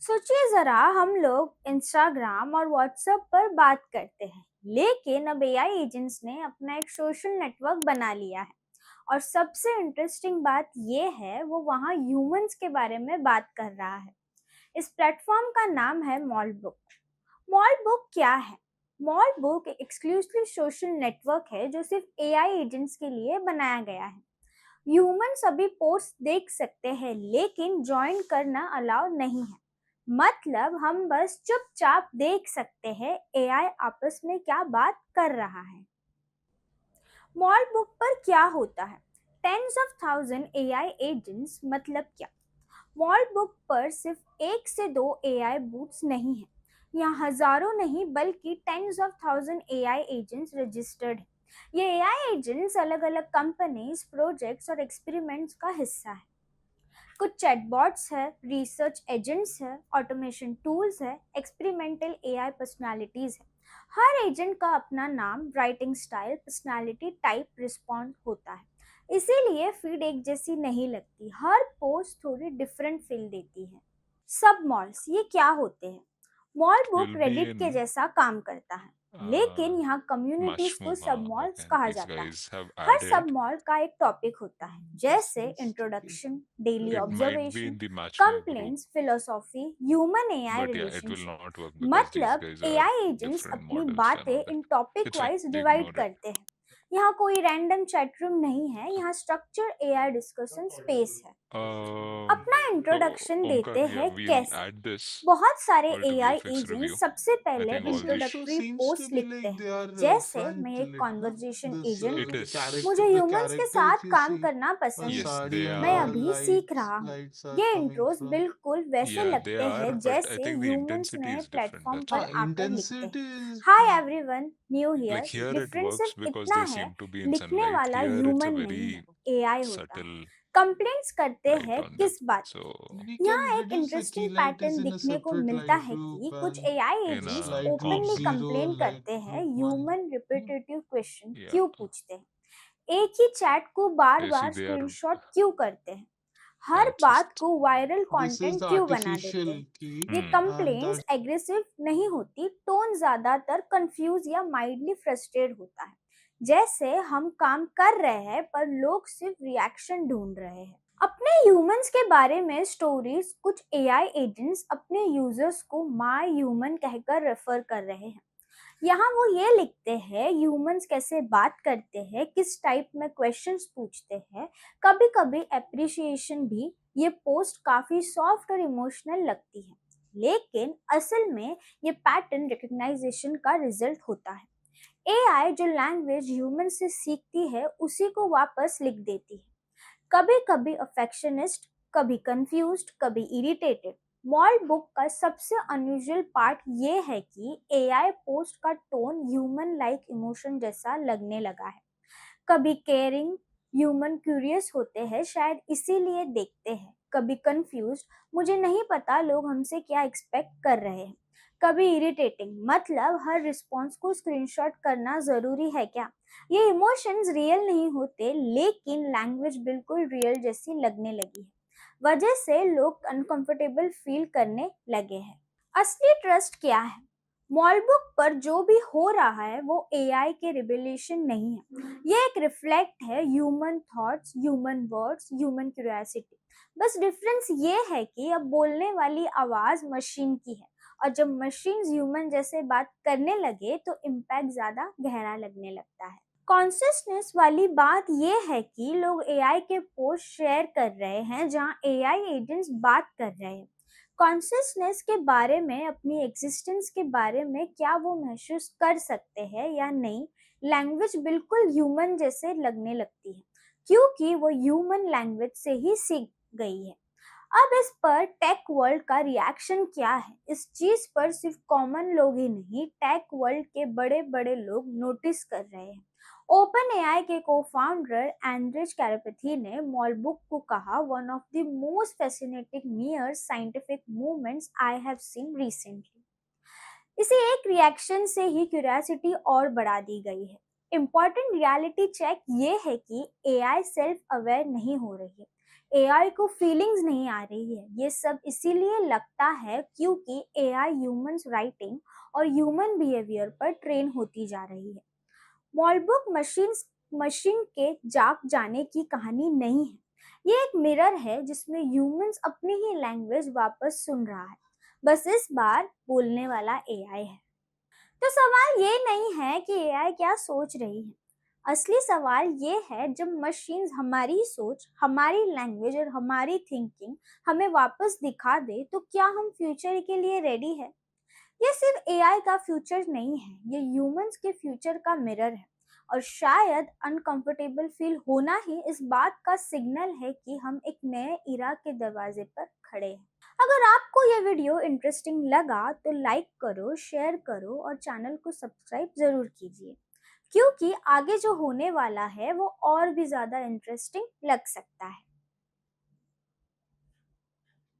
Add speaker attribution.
Speaker 1: सोचिए जरा, हम लोग इंस्टाग्राम और व्हाट्सएप पर बात करते हैं, लेकिन अब एआई एजेंट्स ने अपना एक सोशल नेटवर्क बना लिया है। और सबसे इंटरेस्टिंग बात यह है वो वहाँ ह्यूमंस के बारे में बात कर रहा है। इस प्लेटफॉर्म का नाम है मॉलबुक। मॉलबुक क्या है? मॉलबुक एक एक्सक्लूसिव सोशल नेटवर्क है जो सिर्फ एआई एजेंट्स के लिए बनाया गया है। ह्यूमन सभी पोस्ट देख सकते हैं, लेकिन ज्वाइन करना अलाउ नहीं है। मतलब हम बस चुपचाप देख सकते हैं एआई आपस में क्या बात कर रहा है। मॉल बुक पर क्या होता है? Tens of thousand AI agents मतलब क्या? मॉल बुक पर सिर्फ एक से दो एआई बूट्स नहीं है। यहाँ हजारों नहीं बल्कि tens of thousand AI agents registered है। ये एआई एजेंट्स अलग अलग कंपनीज, प्रोजेक्ट्स और एक्सपेरिमेंट्स का हिस्सा है। कुछ चैटबॉट्स है, रिसर्च एजेंट्स है, ऑटोमेशन टूल्स है, एक्सपेरिमेंटल एआई पर्सनालिटीज है। हर एजेंट का अपना नाम, writing style, personality type, response होता है। इसीलिए फीड एक जैसी नहीं लगती, हर पोस्ट थोड़ी डिफरेंट फील देती है। सब मॉल्स ये क्या होते हैं? Mall
Speaker 2: It
Speaker 1: book
Speaker 2: will be
Speaker 1: Reddit के
Speaker 2: in
Speaker 1: जैसा काम करता है, लेकिन यहाँ कम्युनिटीज को सब
Speaker 2: Mashmova,
Speaker 1: मॉल्स
Speaker 2: and
Speaker 1: कहा
Speaker 2: these
Speaker 1: जाता है।
Speaker 2: guys have
Speaker 1: हर सब
Speaker 2: added.
Speaker 1: मॉल का एक टॉपिक होता है,
Speaker 3: This
Speaker 1: जैसे
Speaker 3: needs to be
Speaker 1: introduction, daily
Speaker 2: It
Speaker 3: correct.
Speaker 2: might be
Speaker 1: observation,
Speaker 2: in the Mashmo group,
Speaker 1: complaints, philosophy, human AI
Speaker 2: but yeah, it will
Speaker 1: relationship.
Speaker 2: not work because these
Speaker 1: मतलब
Speaker 2: guys are
Speaker 1: AI agents
Speaker 2: different
Speaker 1: अपनी
Speaker 2: models and
Speaker 1: बातें
Speaker 2: all that.
Speaker 1: In topic
Speaker 2: It's fine.
Speaker 1: Wise divide
Speaker 2: Ignore it.
Speaker 1: करते हैं। यहाँ कोई random chat room नहीं है, यहाँ स्ट्रक्चर एआई डिस्कशन स्पेस है। अपना
Speaker 2: So
Speaker 1: इंट्रोडक्शन
Speaker 2: Omkar,
Speaker 1: देते
Speaker 2: yeah,
Speaker 1: हैं
Speaker 2: we'll
Speaker 1: कैसे।
Speaker 2: add this
Speaker 1: बहुत सारे
Speaker 2: all to
Speaker 1: AI
Speaker 2: VFX
Speaker 1: agents
Speaker 2: review.
Speaker 1: सबसे
Speaker 2: I
Speaker 1: पहले
Speaker 2: think all
Speaker 3: But the
Speaker 2: these.
Speaker 3: show
Speaker 1: introductory
Speaker 3: seems to
Speaker 1: post
Speaker 3: be
Speaker 1: लिखते
Speaker 3: like they
Speaker 1: हैं,
Speaker 3: are
Speaker 1: जैसे
Speaker 3: front
Speaker 1: मैं एक
Speaker 3: lit, na?
Speaker 1: Conversation
Speaker 3: This
Speaker 1: agent
Speaker 2: It
Speaker 1: हूँ,
Speaker 2: is.
Speaker 1: मुझे
Speaker 3: the
Speaker 1: ह्यूमंस के
Speaker 3: character,
Speaker 1: साथ
Speaker 3: if you
Speaker 1: काम
Speaker 3: see
Speaker 1: करना
Speaker 3: a
Speaker 1: पसंद है।
Speaker 2: Yes,
Speaker 3: sari
Speaker 2: they
Speaker 3: and
Speaker 1: मैं
Speaker 2: are.
Speaker 3: all
Speaker 1: अभी सीख
Speaker 3: lights,
Speaker 1: रहा हूँ।
Speaker 3: lights are
Speaker 1: ये
Speaker 3: coming
Speaker 1: इंट्रोज
Speaker 3: from.
Speaker 1: बिल्कुल वैसे
Speaker 2: Yeah, they
Speaker 1: लगते
Speaker 2: are,
Speaker 1: हैं
Speaker 2: but I
Speaker 1: जैसे
Speaker 2: think the
Speaker 1: ह्यूमंस
Speaker 2: intensity
Speaker 1: नए
Speaker 2: is different.
Speaker 1: प्लेटफॉर्म
Speaker 2: That's
Speaker 1: पर
Speaker 2: why.
Speaker 1: आकर लिखते हैं।
Speaker 3: Intensity is
Speaker 1: hi everyone, new
Speaker 2: Like
Speaker 1: here.
Speaker 2: here it
Speaker 1: difference
Speaker 2: works
Speaker 1: सिर्फ
Speaker 2: because
Speaker 1: इतना
Speaker 2: they
Speaker 1: है,
Speaker 2: seem to be in
Speaker 1: लिखने
Speaker 2: sunlight.
Speaker 1: वाला
Speaker 2: Here it's a
Speaker 1: ह्यूमन नहीं
Speaker 2: very
Speaker 1: है, एआई होता है।
Speaker 2: subtle
Speaker 1: कंप्लेंट्स करते
Speaker 2: light
Speaker 1: हैं
Speaker 2: on them.
Speaker 1: किस बात की?
Speaker 2: So
Speaker 3: we
Speaker 1: यहाँ
Speaker 3: can
Speaker 1: एक
Speaker 3: reduce the
Speaker 1: interesting
Speaker 3: key light is
Speaker 1: pattern
Speaker 3: in a
Speaker 1: दिखने को
Speaker 3: separate
Speaker 1: मिलता
Speaker 3: light
Speaker 1: है
Speaker 3: group
Speaker 1: कि कुछ
Speaker 3: and
Speaker 1: AI
Speaker 2: in
Speaker 3: this
Speaker 1: agents
Speaker 2: a
Speaker 3: light group
Speaker 1: openly
Speaker 2: constant.
Speaker 3: 0,
Speaker 1: complain
Speaker 3: light
Speaker 1: करते हैं,
Speaker 3: group 1.
Speaker 1: Human repetitive question
Speaker 2: Yeah.
Speaker 1: क्यों पूछते हैं, एक ही चैट को बार
Speaker 2: You see,
Speaker 1: bar
Speaker 2: they are
Speaker 1: screenshot क्यों करते हैं, हर बात
Speaker 2: consist.
Speaker 1: को viral
Speaker 3: This is
Speaker 1: content
Speaker 3: the
Speaker 1: क्यों बना देते हैं।
Speaker 3: artificial key
Speaker 1: ये
Speaker 2: Hmm.
Speaker 3: and
Speaker 1: complaints
Speaker 3: that
Speaker 1: aggressive नहीं होती, टोन ज्यादातर कंफ्यूज या माइल्डली फ्रस्ट्रेटेड होता है, जैसे हम काम कर रहे हैं पर लोग सिर्फ रिएक्शन ढूंढ रहे हैं। अपने ह्यूमंस के बारे में स्टोरीज कुछ एआई एजेंट्स अपने यूजर्स को माय ह्यूमन कहकर रेफर कर रहे हैं। यहाँ वो ये लिखते हैं ह्यूमंस कैसे बात करते हैं, किस टाइप में क्वेश्चंस पूछते हैं, कभी कभी एप्रिसिएशन भी। ये पोस्ट काफी सॉफ्ट और इमोशनल लगती है, लेकिन असल में ये पैटर्न रिकग्नाइजेशन का रिजल्ट होता है। एआई जो लैंग्वेज ह्यूमन से सीखती है उसी को वापस लिख देती है, कभी कभी अफेक्शनिस्ट, कभी कंफ्यूज्ड, कभी इरिटेटेड। मॉल बुक का सबसे अनयूजुअल पार्ट ये है कि एआई पोस्ट का टोन ह्यूमन लाइक इमोशन जैसा लगने लगा है। कभी केयरिंग, ह्यूमन क्यूरियस होते हैं शायद इसीलिए देखते हैं, कभी कंफ्यूज्ड, मुझे नहीं पता लोग हमसे क्या एक्सपेक्ट कर रहे हैं, कभी इरिटेटिंग, मतलब हर रिस्पॉन्स को स्क्रीनशॉट करना जरूरी है क्या। ये इमोशंस रियल नहीं होते, लेकिन लैंग्वेज बिल्कुल रियल जैसी लगने लगी है, वजह से लोग अनकंफर्टेबल फील करने लगे हैं। असली ट्रस्ट क्या है? मॉलबुक पर जो भी हो रहा है वो एआई के रिवेलेशन नहीं है, ये एक रिफ्लेक्ट है human thoughts, human words, human curiosity. बस डिफरेंस ये है कि अब बोलने वाली आवाज मशीन की है, और जब मशीन्स ह्यूमन जैसे बात करने लगे तो इम्पैक्ट ज्यादा गहरा लगने लगता है। कॉन्शियसनेस वाली बात यह है कि लोग एआई के पोस्ट शेयर कर रहे हैं जहां एआई एजेंट्स बात कर रहे हैं। कॉन्शियसनेस के बारे में, अपनी एग्जिस्टेंस के बारे में क्या वो महसूस कर सकते हैं या नहीं, लैंग्वेज बिल्कुल ह्यूमन जैसे लगने लगती है, क्योंकि वो ह्यूमन लैंग्वेज से ही सीख गई है। अब इस पर टेक वर्ल्ड का रिएक्शन क्या है? इस चीज पर सिर्फ कॉमन लोग ही नहीं, टेक वर्ल्ड के बड़े बड़े लोग नोटिस कर रहे हैं। ओपन एआई के को-फाउंडर एंड्रेज कैरेपथी ने मॉलबुक को कहा, one of the most fascinating near scientific movements I have seen recently. इसी एक रिएक्शन से ही क्यूरियोसिटी और बढ़ा दी गई है। इम्पॉर्टेंट रियलिटी चेक ये है कि एआई सेल्फ अवेयर नहीं हो रही है, एआई को फीलिंग्स नहीं आ रही है, ये सब इसीलिए लगता है क्योंकि एआई ह्यूमंस राइटिंग और ह्यूमन बिहेवियर पर ट्रेन होती जा रही है। मॉलबुक मशीन के जाग जाने की कहानी नहीं है। ये एक मिरर है जिसमें ह्यूमंस अपनी ही लैंग्वेज वापस सुन रहा है। बस इस बार बोलने वाला एआई है। तो सवाल ये नहीं है कि एआई क्या सोच रही है। असली सवाल ये है, जब मशीन्स हमारी सोच, हमारी लैंग्वेज और हमारी थिंकिंग हमें वापस दिखा दे तो क्या हम फ्यूचर के लिए रेडी है? ये सिर्फ एआई का फ्यूचर नहीं है, ये ह्यूमंस के फ्यूचर का मिरर है। और शायद अनकंफर्टेबल फील होना ही इस बात का सिग्नल है कि हम एक नए इरा के दरवाजे पर खड़े हैं। अगर आपको ये वीडियो इंटरेस्टिंग लगा तो लाइक करो, शेयर करो और चैनल को सब्सक्राइब जरूर कीजिए, क्योंकि आगे जो होने वाला है वो और भी ज्यादा इंटरेस्टिंग लग सकता है।